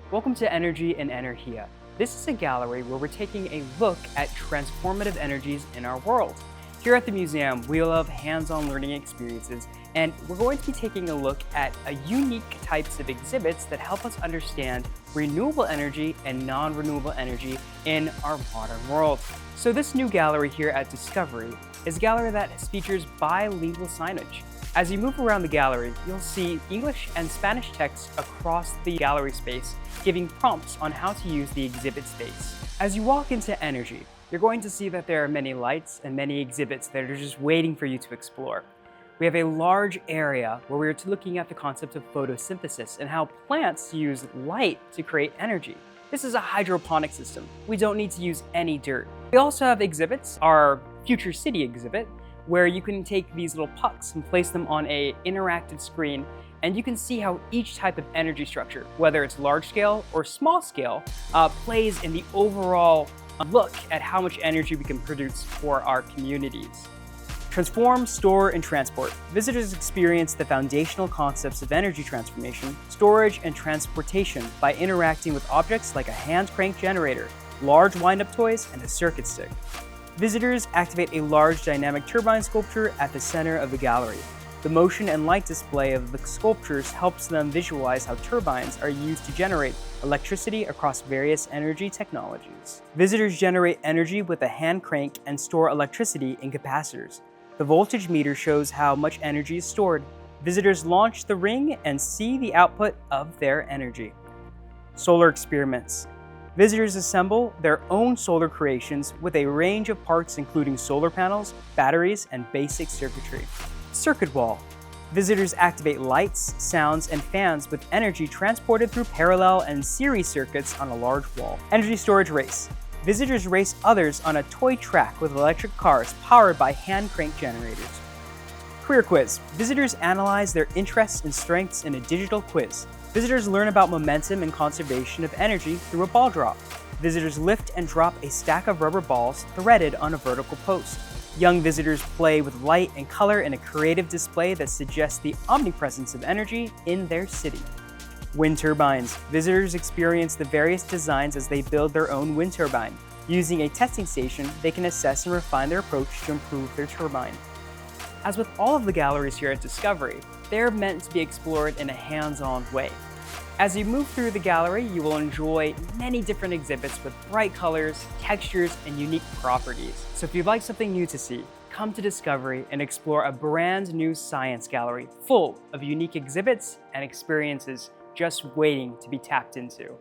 Welcome to Energy and Energia. This is a gallery where we're taking a look at transformative energies in our world. Here at the museum, we love hands-on learning experiences, and we're going to be taking a look at unique types of exhibits that help us understand renewable energy and non-renewable energy in our modern world. So this new gallery here at Discovery is a gallery that features bilingual signage. As you move around the gallery, you'll see English and Spanish text across the gallery space, giving prompts on how to use the exhibit space. As you walk into Energy, you're going to see that there are many lights and many exhibits that are just waiting for you to explore. We have a large area where we're looking at the concept of photosynthesis and how plants use light to create energy. This is a hydroponic system. We don't need to use any dirt. We also have exhibits, our Future City exhibit, where you can take these little pucks and place them on an interactive screen, and you can see how each type of energy structure, whether it's large scale or small scale, plays in the overall look at how much energy we can produce for our communities. Transform, store, and transport. Visitors experience the foundational concepts of energy transformation, storage, and transportation by interacting with objects like a hand-crank generator, large wind-up toys, and a circuit stick. Visitors activate a large dynamic turbine sculpture at the center of the gallery. The motion and light display of the sculptures helps them visualize how turbines are used to generate electricity across various energy technologies. Visitors generate energy with a hand crank and store electricity in capacitors. The voltage meter shows how much energy is stored. Visitors launch the ring and see the output of their energy. Solar experiments. Visitors assemble their own solar creations with a range of parts including solar panels, batteries, and basic circuitry. Circuit wall. Visitors activate lights, sounds, and fans with energy transported through parallel and series circuits on a large wall. Energy storage race. Visitors race others on a toy track with electric cars powered by hand-crank generators. Career quiz. Visitors analyze their interests and strengths in a digital quiz. Visitors learn about momentum and conservation of energy through a ball drop. Visitors lift and drop a stack of rubber balls threaded on a vertical post. Young visitors play with light and color in a creative display that suggests the omnipresence of energy in their city. Wind turbines. Visitors experience the various designs as they build their own wind turbine. Using a testing station, they can assess and refine their approach to improve their turbine. As with all of the galleries here at Discovery, they're meant to be explored in a hands-on way. As you move through the gallery, you will enjoy many different exhibits with bright colors, textures, and unique properties. So if you'd like something new to see, come to Discovery and explore a brand new science gallery full of unique exhibits and experiences just waiting to be tapped into.